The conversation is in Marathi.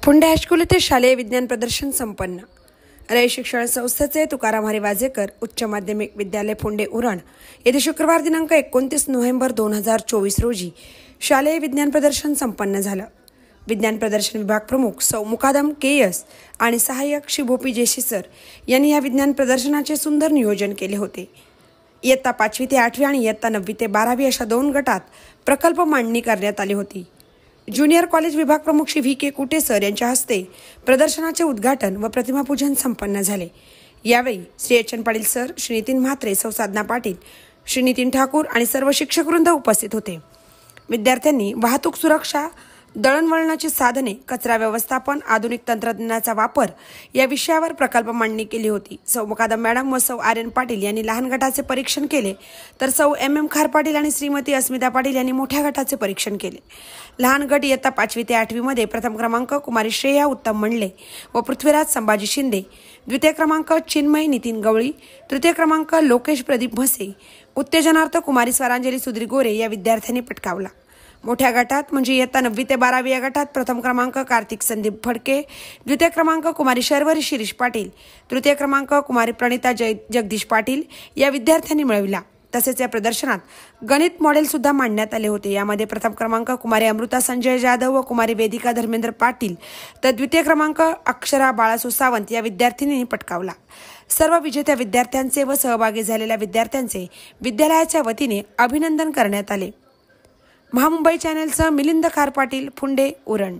फुंडे हायस्कूल येथे शालेय विज्ञान प्रदर्शन संपन्न। रयत शिक्षण संस्थेचे तुकाराम हरी वाजेकर उच्च माध्यमिक विद्यालय फुंडे उरण येथे शुक्रवार दिनांक 29 नोव्हेंबर 2024 रोजी शालेय विज्ञान प्रदर्शन संपन्न झालं। विज्ञान प्रदर्शन विभाग प्रमुख सौ मुकादम केएस आणि सहाय्यक श्री भोपी जेशी सर यांनी या विज्ञान प्रदर्शनाचे सुंदर नियोजन केले होते। इयत्ता 5वी ते 8वी आणि इयत्ता 9वी ते 12वी अशा 2 गटात प्रकल्प मांडणी करण्यात आली होती। ज्युनियर कॉलेज विभाग प्रमुख Shri V K Kute sir यांच्या हस्ते प्रदर्शनाचे उद्घाटन व प्रतिमापूजन संपन्न झाले। यावेळी Shri H N Patil sir, Shri Nitin Mhatre, Sau Sadhana Patil, Shri Nitin Thakur आणि सर्व शिक्षकवृंद उपस्थित होते। विद्यार्थ्यांनी वाहतूक सुरक्षा, दळणवळणाची साधने, कचरा व्यवस्थापन, आधुनिक तंत्रज्ञानाचा वापर या विषयावर प्रकल्प मांडणी केली होती। सौ मुकादम मॅडम व सौ आर एन पाटील यांनी लहान गटाचे परीक्षण केले, तर सौ एम एम खार पाटील आणि श्रीमती अस्मिता पाटील यांनी मोठ्या गटाचे परीक्षण केले। लहान गट इयत्ता 5वी ते 8वी मध्ये प्रथम क्रमांक कुमारी श्रेया उत्तम मंडले व पृथ्वीराज संभाजी शिंदे, द्वितीय क्रमांक चिन्मय नितीन गवळी, तृतीय क्रमांक लोकेश प्रदीप भसे, उत्तेजनार्थ कुमारी स्वरांजली सुधीर गोरे या विद्यार्थ्यांनी पटकावला। मोठ्या गटात म्हणजे इयत्ता 9वी ते 12वी या गटात प्रथम क्रमांक कार्तिक संदीप फडके, द्वितीय क्रमांक कुमारी शर्वरी शिरीष पाटील, तृतीय क्रमांक कुमारी प्रणिता जगदीश पाटील या विद्यार्थ्यांनी मिळविला। तसेच या प्रदर्शनात गणित मॉडेल सुद्धा मांडण्यात आले होते। यामध्ये प्रथम क्रमांक कुमारी अमृता संजय जाधव व कुमारी वेदिका धर्मेंद्र पाटील, तर द्वितीय क्रमांक अक्षरा बाळासू सावंत या विद्यार्थिनींनी पटकावला। सर्व विजेत्या विद्यार्थ्यांचे व सहभागी झालेल्या विद्यार्थ्यांचे विद्यालयाच्या वतीने अभिनंदन करण्यात आले। महामुंबई चॅनलचं मिलिंद खार पाटील, फुंडे उरण।